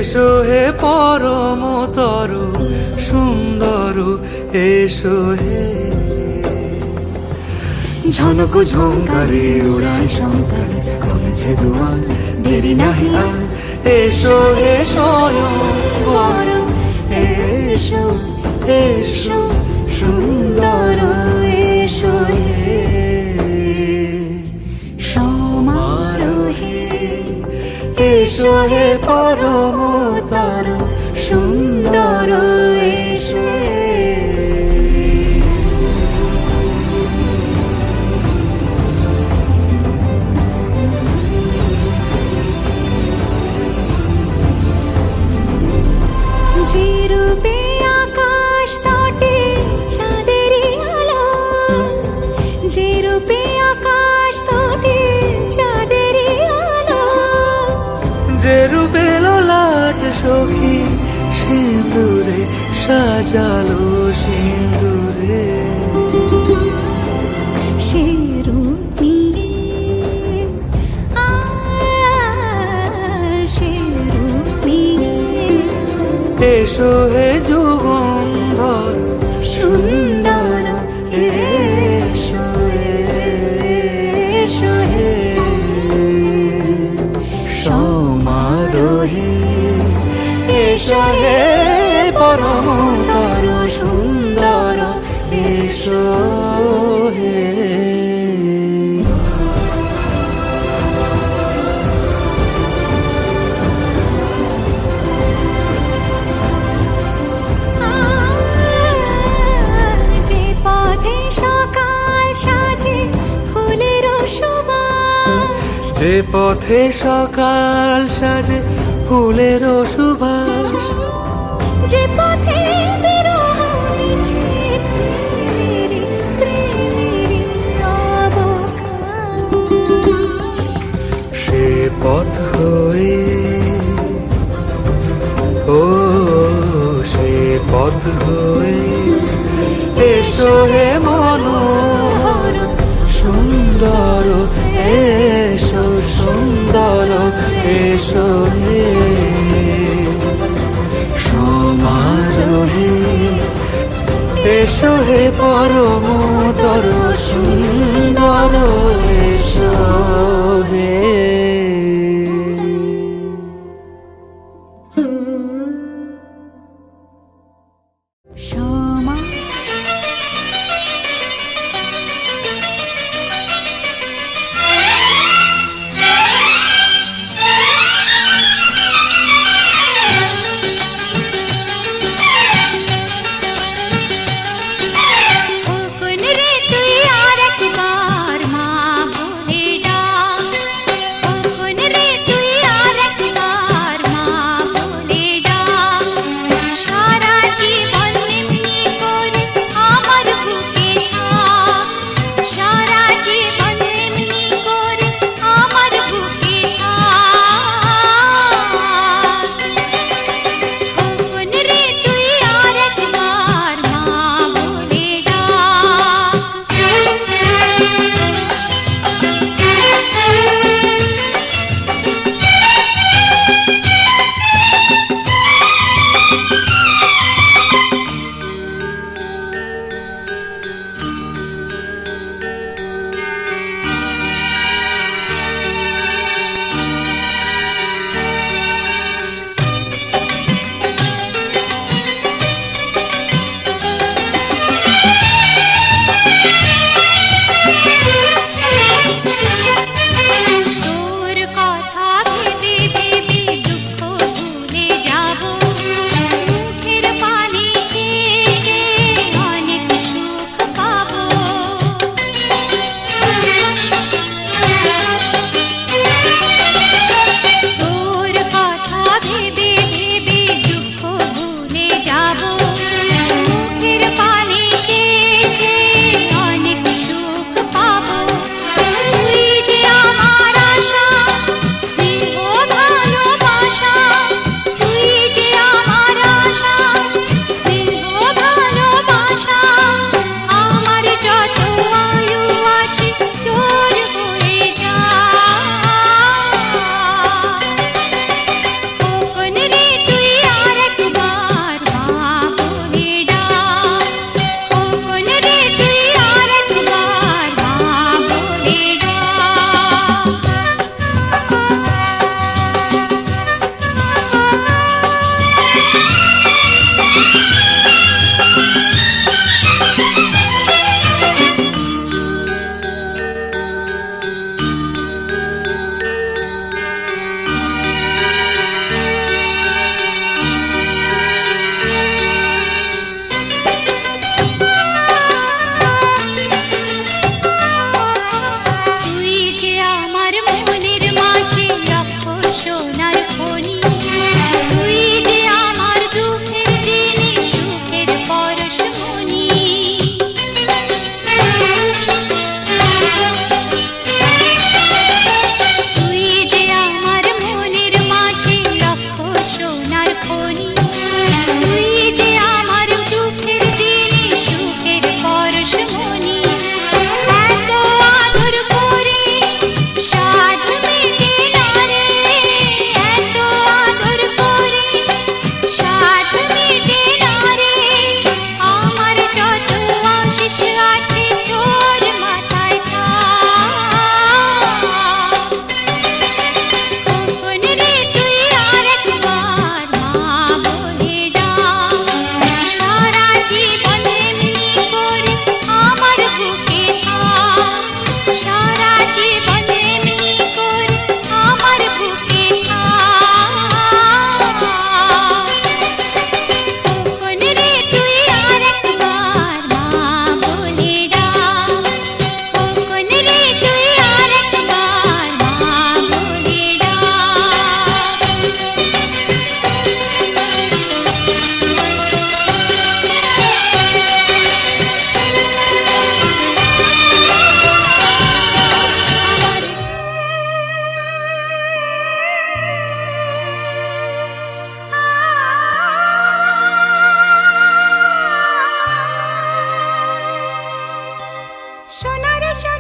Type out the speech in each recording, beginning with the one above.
এসো হে পরমতর সুন্দর এসো হে। ঝনক ঝঙ্কারে উড়ায় শঙ্কার কমেছে দুয়ার দেরি নাহি আর। এসো হে স্বয়ংবর এসো এসো সুন্দর এসো হে সমারোহে। এসো হে পরমতর সুন্দর এসো হে। যে রূপে আকাশ তটে চাঁদেরই আলো, যে রূপে আকাশ তটে চাঁদেরই আলো, যে রূপে ললাট সখী সিঁদুরে সাজালো সিঁদুরে। সে রূপ নিয়ে সে রূপ নিয়ে এসো হে যুগন্ধর সুন্দর এসো এসো হে সমারোহে। এসো হে পরমতর সুন্দর এসো হে। যে পথে সকাল সাজে ফুলের সুবাস, যে পথে সকাল সাজে ফুলের সুবাস, যে পথে বিরহ মিছে প্রেমেরই প্রেমেরই অবকাশ। সে পথ হয়ে ও সে পথ হয়ে এসো হে মনোহর সুন্দর এসো সুন্দর এসো হে সমারোহে। এসো হে পরমতর সুন্দর এসো হে।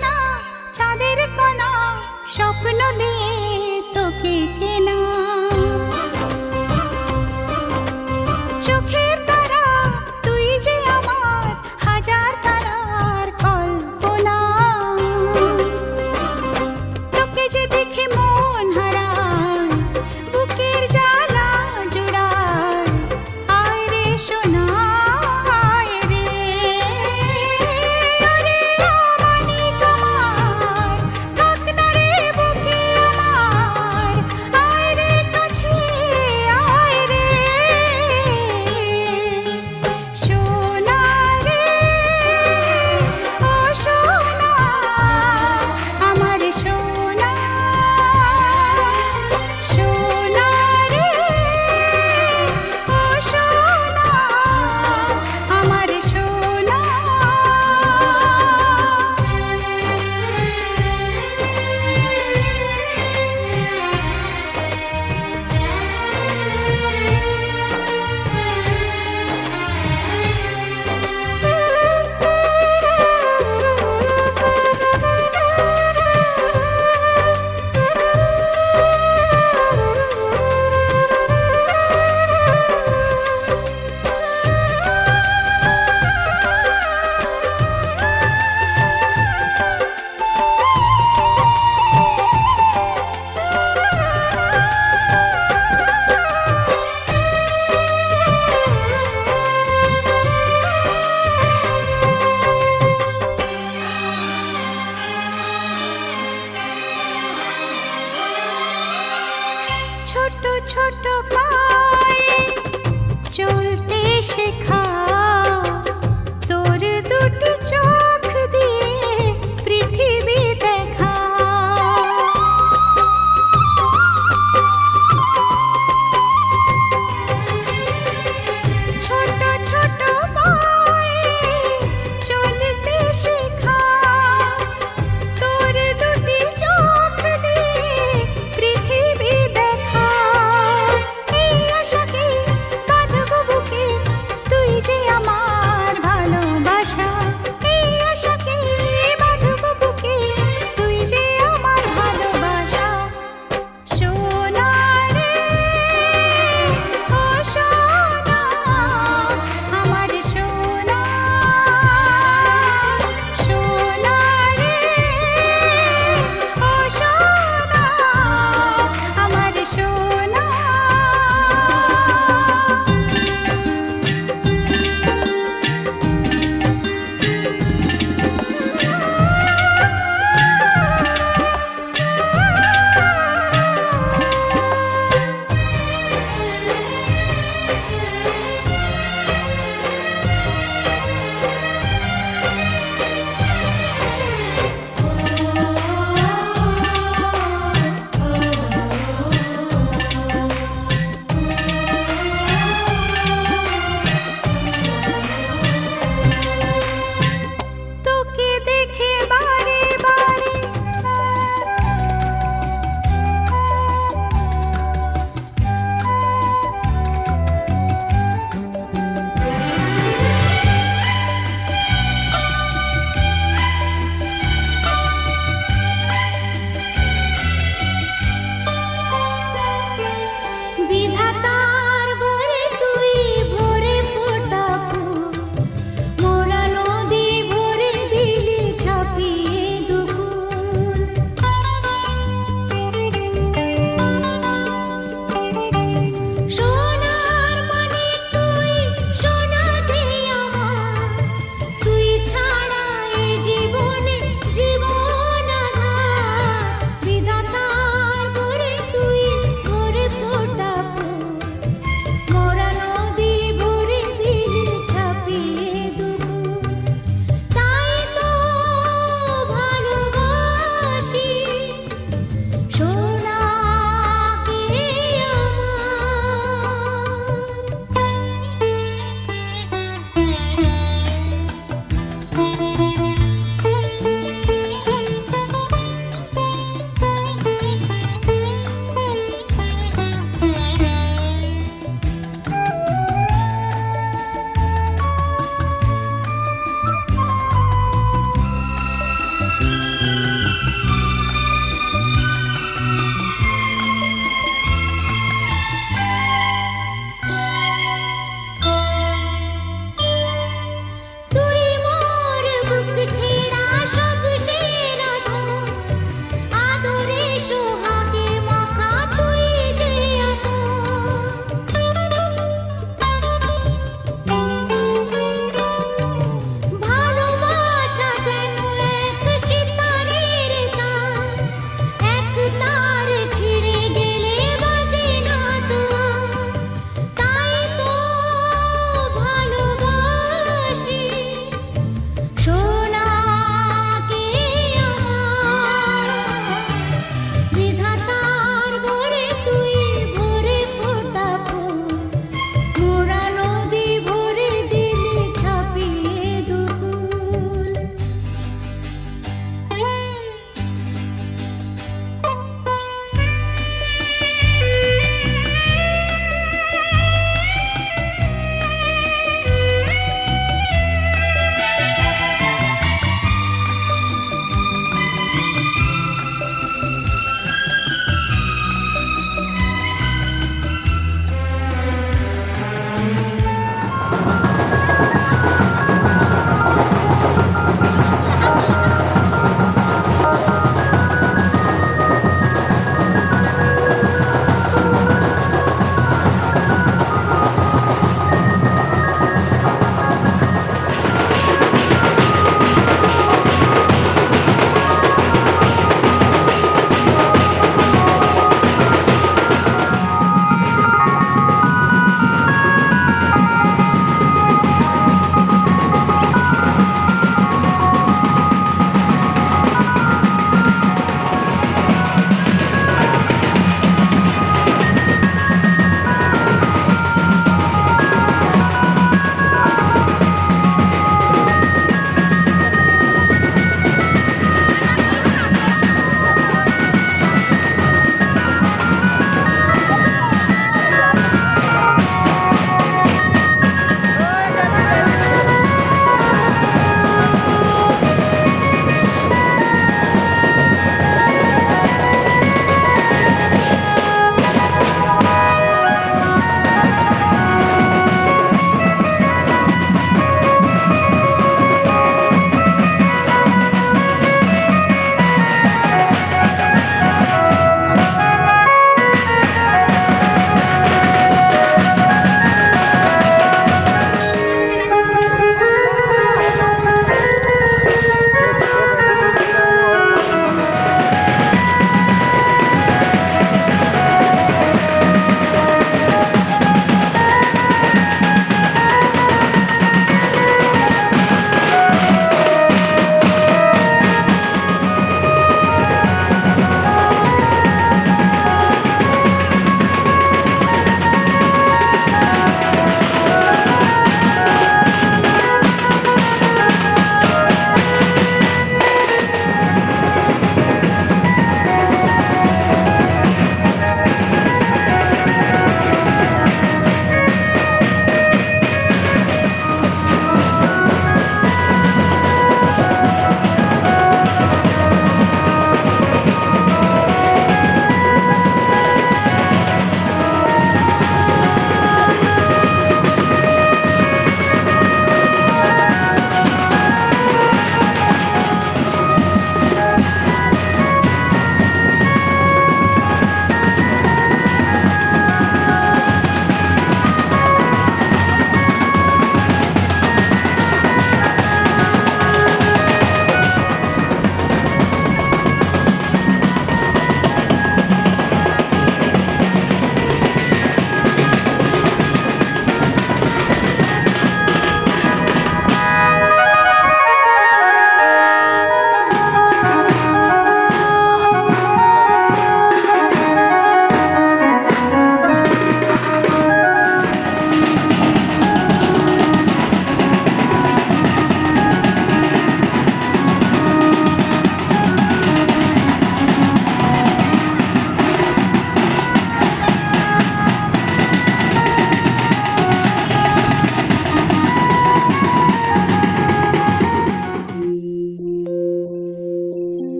সোনা চাঁদের কণা স্বপ্ন দিয়ে তোকে কেনা চোখের তারা তুই যে আমার হাজার তারার কল্পনা তোকে যে দেখে মন হারায় বুকের জ্বালা জোড়ায় আয় রে সোনা আয় রে ওরে আমানিক আমার থাক না রে বুকে আমার আয় রে কাছে আয় রে সোনা রে ও সোনা আমার সোনা সোনা রে ও সোনা আমার সোনা ছোট ছোট পায়ে চলতে শেখা তোর দুটি চোখ দিয়ে পৃথিবী দেখা ছোট ছোট পায়ে চলতে শেখা তোর দুটি চোখ দিয়ে পৃথিবী দেখা এই আশাকে বাঁধব বুকে তুই যে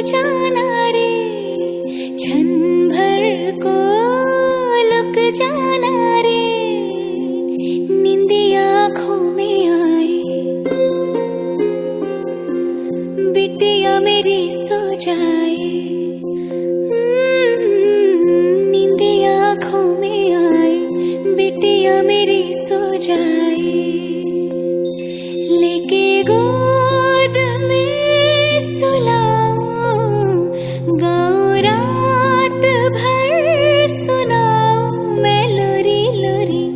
जाना रे, क्षण भर को लुक जाना रे, नींदी आँखों में आए, बिटिया मेरी सो जाए, नींदी आँखों में आए, बिटिया मेरी सो जाए, लेके गोद में सुलाऊं, गाऊं रात भर सुनाऊं मैं लोरी लोरी,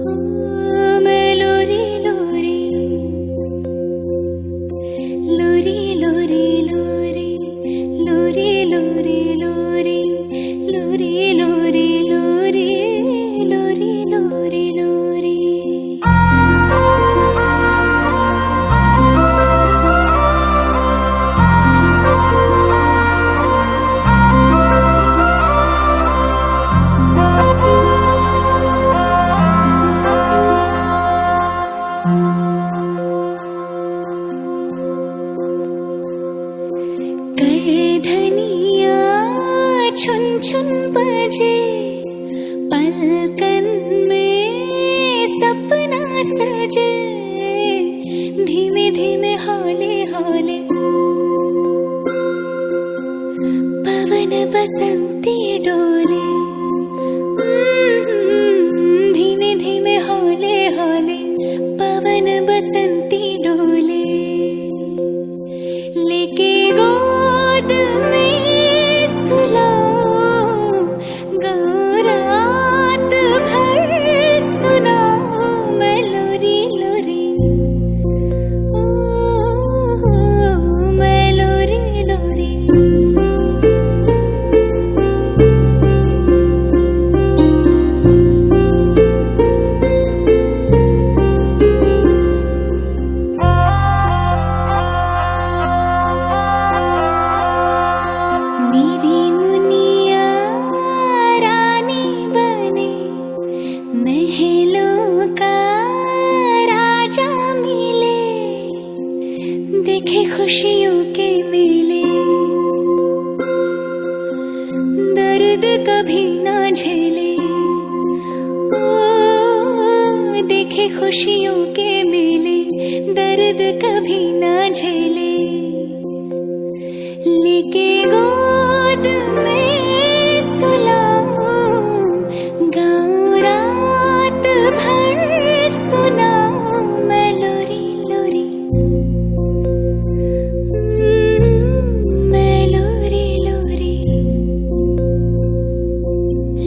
ओ मैं लोरी लोरी, लोरी लोरी लोरी, लोरी लोरी लोरी, लोरी लोरी लोरी, लोरी लोरी लोरी। करधनिया छुन छुन बजे, पलकन में सपना सजे, धीमे धीमे हौले हौले पवन बसंती डोले, धीमे धीमे हौले हौले पवन बसंती डोले, लेके गोद में सुलाऊं, गाऊं रात भर सुनाऊं मैं लोरी लोरी, ओ मैं लोरी लोरी। मेरी मुनिया रानी बने, महलों का राजा मिले, देखे खुशियों के मेले, दर्द कभी ना झेले, ओ देखे खुशियों के मेले, दर्द कभी ना झेले, लेके गोद में सुलाऊं, गाऊं रात भर सुनाऊं मैं लोरी लोरी, मैं लोरी लोरी,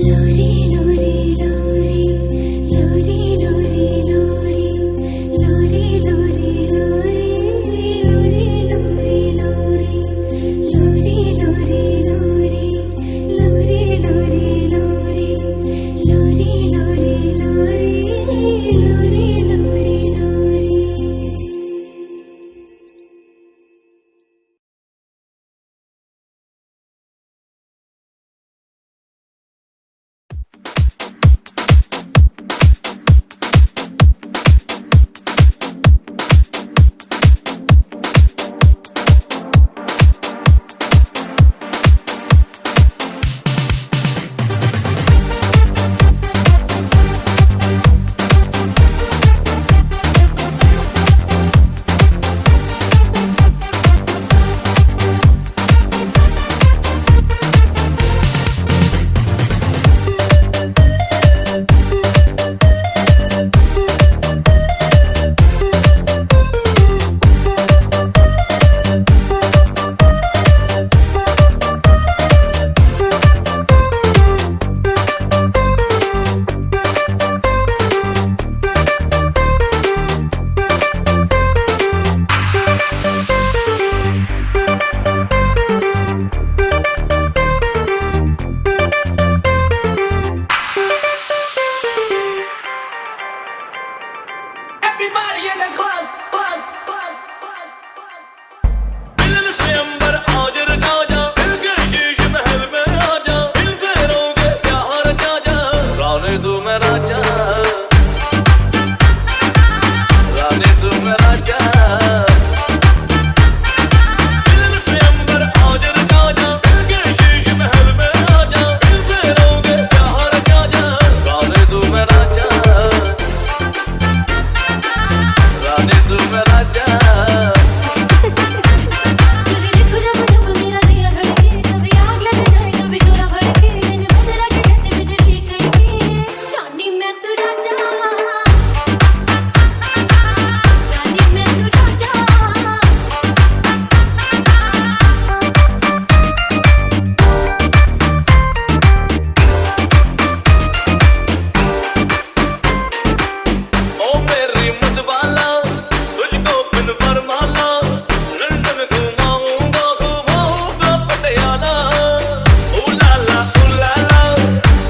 लोरी लोरी लोरी, लोरी लोरी लोरी, लोरी लोरी लोरी, लोरी लोरी लोरी, लोरी लोरी लोरी, लोरी लोरी लोरी, लोरी लोरी लोरी, राजा तुझे देखो जब जब मेरा दिल धड़के कभी आग लग जाए कभी शोला भड़के इन बदला के जैसे बिजली कड़के रानी मैं तू राजा रानी मैं तू राजा ओ मेरी मतवाला तुझको बिन फरमाना लंदन घुमाऊंगा घुमाऊंगा पटियाला ओ लाला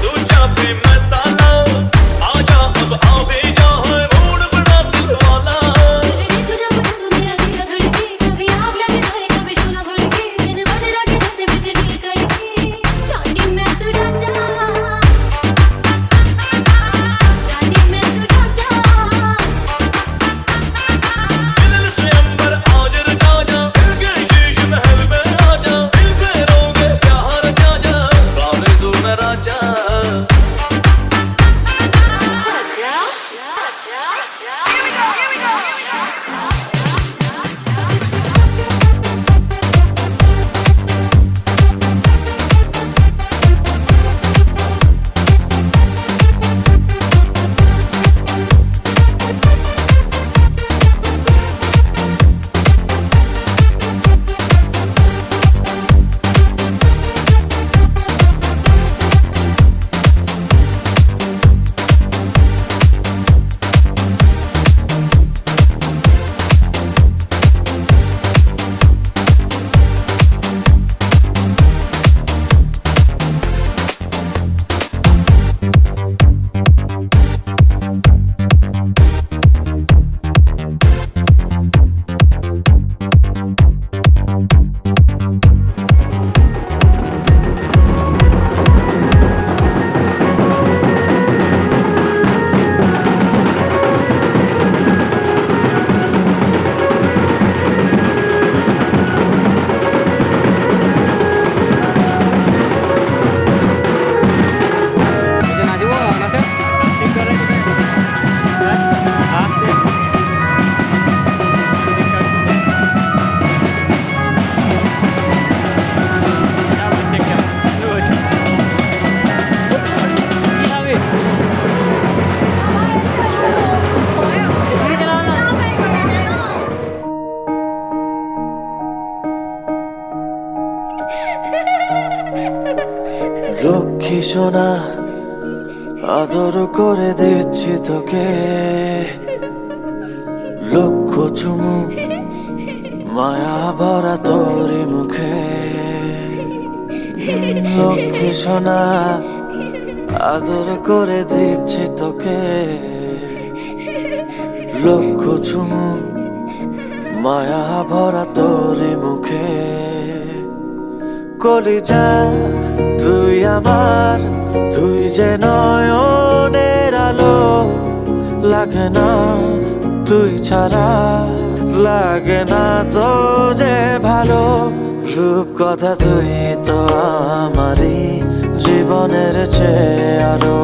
तू चाबी मैं ताला आजा अब आ भी जा है मूड बड़ा दिल वाला तुझे देखो जब जब मेरा दिल धड़के कभी आग लग जाए कभी शोला भड़के इन बदला के जैसे बिजली कड़के रानी मैं तू राजा रानी मैं तू राजा दिल से अंबर आज रचा जा दिल के शीश महल में आजा दिल के रोगे प्यार जा जा रानी तू न राजा राजा লক্ষ্মী সোনা আদর করে দিচ্ছি তোকে লক্ষ চুমু মায়া ভরা তোরি মুখে লক্ষ্মী সোনা আদর করে দিচ্ছি তোকে লক্ষ চুমু মায়া ভরা তোরি মুখে কলিজা তুই আমার তুই যে নয়নের আলো লাগে না তুই ছাড়া লাগে না তো যে ভালো রূপ কথা তুই তো আমারই জীবনের চেয়ে আরো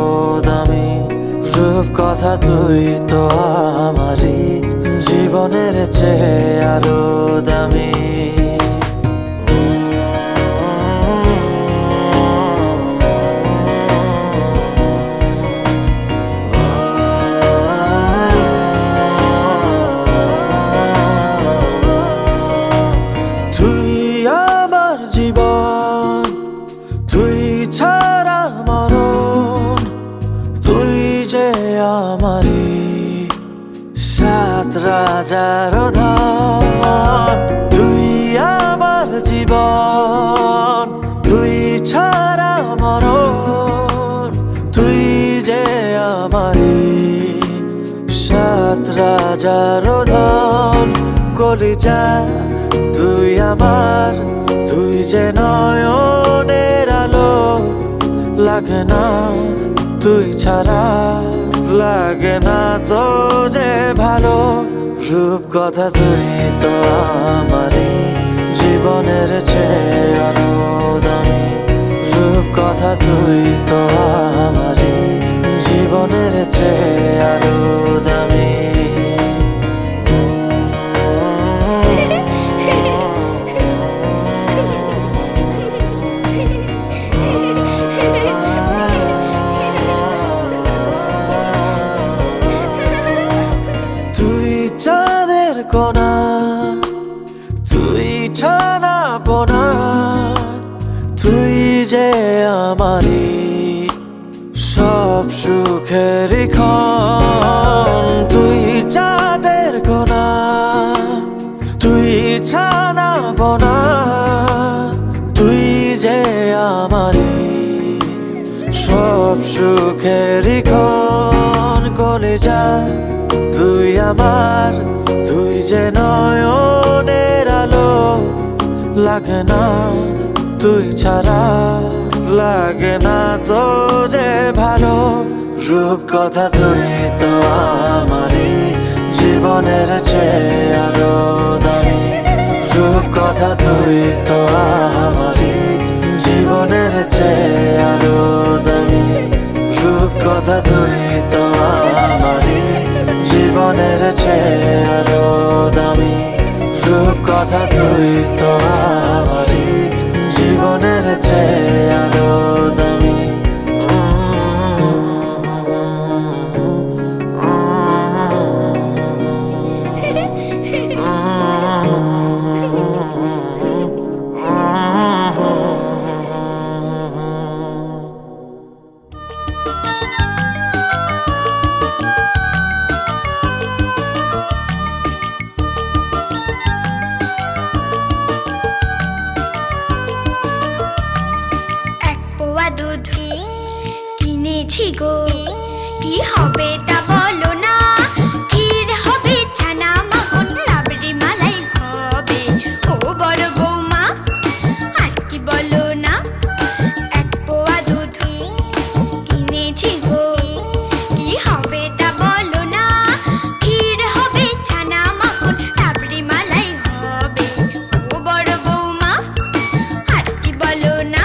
দামি রূপ কথা তুই তো আমারই জীবনের চেয়ে আরো দামি রাজার ধন তুই আমার জীবন তুই ছাড়া মরণ তুই যে আমারি সাত রাজার ধন কলিজা তুই আমার তুই যে নয়নের আলো লাগে না তুই ছাড়া লাগে না তো যে ভালো রূপ কথা তুই তো আমারই জীবনের চেয়ে আরো দামি রূপ কথা তুই তো আমারই জীবনের চেয়ে আরো দামি যে আমারই সব সুখেরই ক্ষণ, তুই চাঁদের কোনা, তুই ছানা বনা, তুই যে আমারই সব সুখেরই ক্ষণ। কলিজা তুই আমার, তুই যে নয়নের আলো, লাগে না তুই ছাড়া, লাগে না তো যে ভালো। রূপ কথা তুই তো আমারই জীবনের চেয়ে আরো দামি, রূপ কথা তুই তো আমারই জীবনের চেয়ে আরো দামি, রূপ কথা তুই তো আমারই জীবনের চেয়ে আরো দামি, রূপ কথা তুই তো আমারই জীবনের চেয়ে আরো দামি। এক পোয়া দুধ কিনেছি গো, কি হবে তা বলো না। ক্ষীর হবে, ছানা মাখন, রাবড়ি মালাই হবে, ও বড় বৌমা আর কি বলো না। এক পোয়া দুধ কিনেছি গো, কি হবে তা বলো না। ক্ষীর হবে, ছানা মাখন, রাবড়ি মালাই হবে, ও বড় বৌমা আর কি বলো না।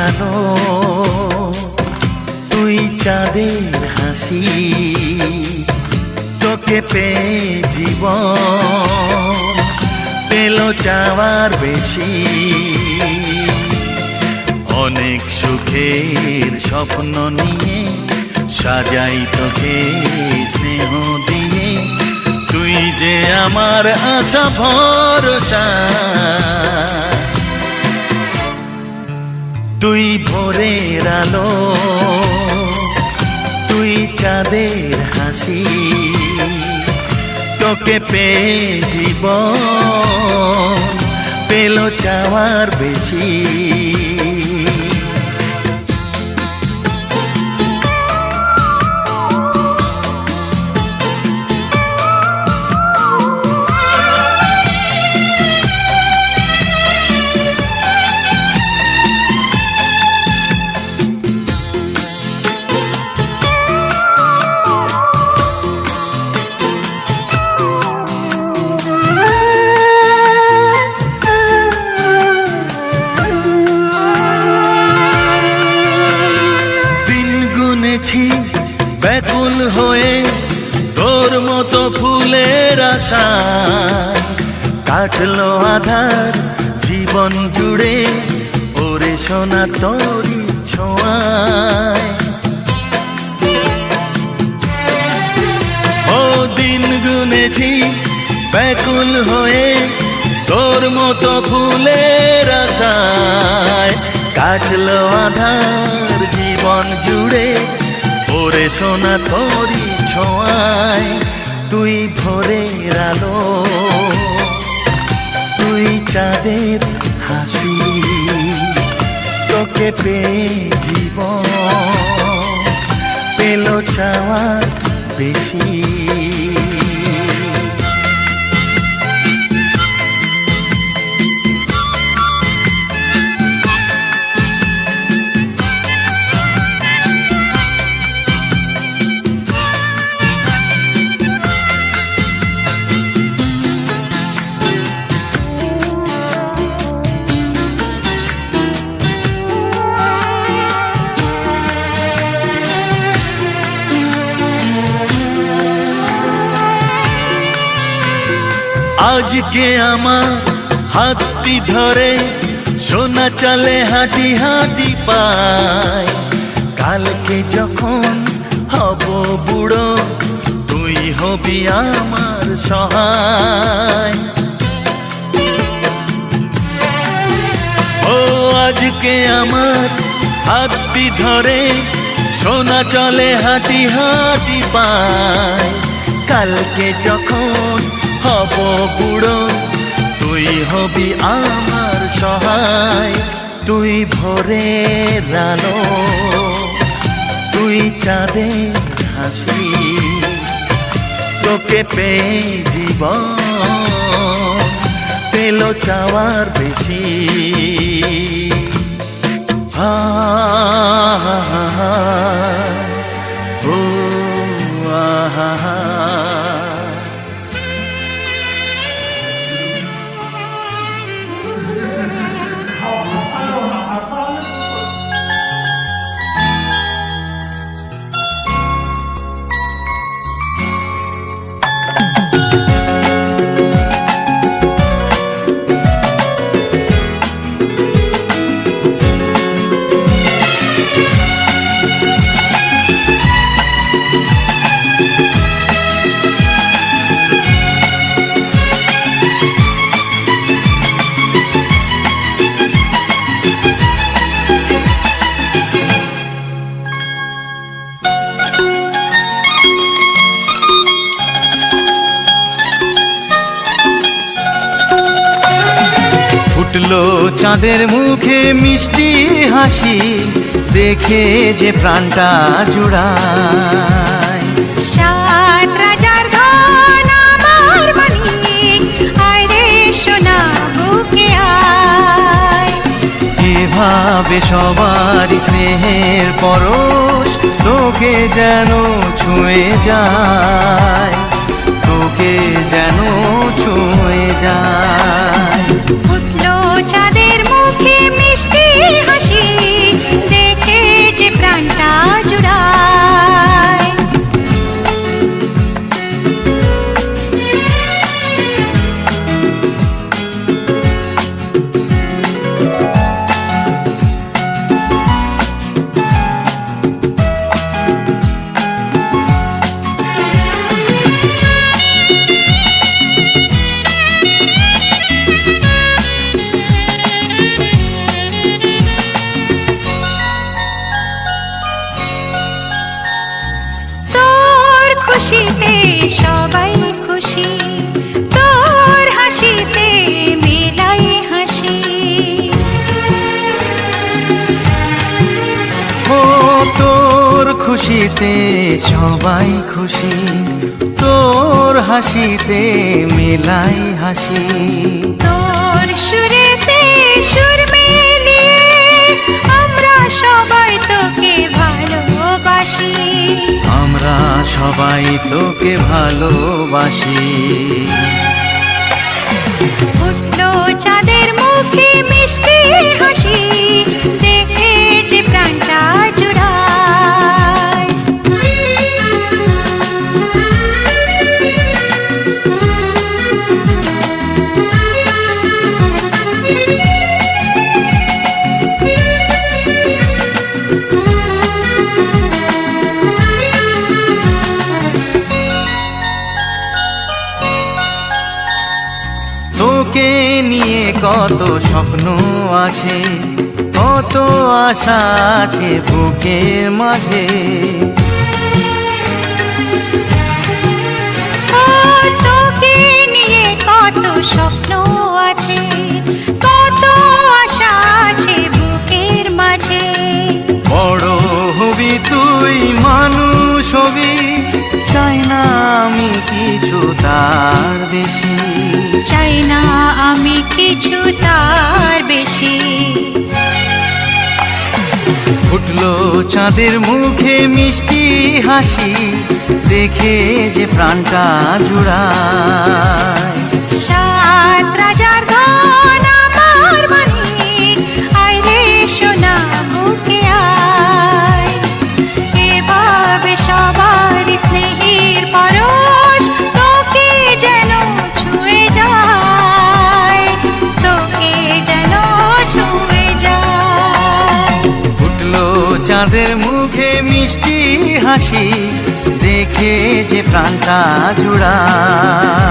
আলো, তুই চাঁদের হাসি, তোকে পেয়ে জীবন পেল চাওয়ার বেশি। অনেক সুখের স্বপ্ন নিয়ে সাজাই তোকে স্নেহ দিয়ে, তুই যে আমার আশা ভরসা। তুই ভোরের আলো, তুই চাঁদের হাসি, তোকে পেয়ে জীবন পেল চাওয়ার বেশি। ব্যাকুল হয়ে তোর মতো ফুলের আশা, কাটলো আধার জীবন জুড়ে ওরে সোনা তোরি ছোঁয়ায়। ও দিন গুনেছি ব্যাকুল হয়ে তোর মতো ফুলের আশায়, কাটলো আধার জীবন জুড়ে ওরে সোনা তোরি ছোঁয়ায়। তুই ভোরের আলো, তুই চাঁদের হাসি, তোকে পেয়ে জীবন পেল চাওয়ার বেশি। আজকে আমার হাতটি ধরে সোনা চলে হাঁটি হাঁটি পায়, কালকে যখন হব বুড়ো তুই হবি আমার সহায়। ও আজকে আমার হাতটি ধরে সোনা চলে হাঁটি হাঁটি পায়, কালকে যখন হব বুড়ো তুই হবি আমার সহায়। তুই ভোরের আলো, তুই চাঁদের হাসি, তোকে পেয়ে জীবন পেল চাওয়ার বেশি। হা হা হা হা ও আহা হা। ফুটলো চাঁদের মুখে মিষ্টি হাসি, দেখে যে প্রাণটা জুড়ায়। সাত রাজার ধন আমার মানিক, আয় রে সোনা বুকে আয়। এভাবে সবার স্নেহের পরশ তোকে যেন ছুঁয়ে যায়, তোকে যেন ছুঁয়ে যায়। ফুটলো চাঁদের মুখে মিষ্টি হাসি, হাসিতে সবাই খুশি, তোর হাসিতে মেলাই হাসি। তোর সুরেতে সুর মিলিয়ে আমরা সবাই তোকে ভালোবাসি, আমরা সবাই তোকে ভালোবাসি। উঠলো চাঁদের মুখে মিষ্টি হাসি, দেখে যে প্রাণটা জুড়ায়। তোকে নিয়ে কত স্বপ্ন আছে, কত আশা আছে বুকের মাঝে। ও তোকে নিয়ে কত স্বপ্ন আছে, কত আশা আছে বুকের মাঝে। বড় হবি তুই, মানুষ হবি, চাই না আমি কিছু তার বেশি, চাই না আমি কিছু তার বেশি। ফুটলো চাঁদের মুখে মিষ্টি হাসি, দেখে যে প্রাণটা জুড়ায়। সাত রাজার ধন আমার মানিক, আয় রে সোনা বুকে আয়। এভাবে সবার স্নেহের পরশ তোকে যেন ছুঁয়ে যায়, তোকে যেন ছুঁয়ে যায়। ফুটলো চাঁদের মুখে মিষ্টি হাসি, দেখে যে প্রাণটা জুড়ায়।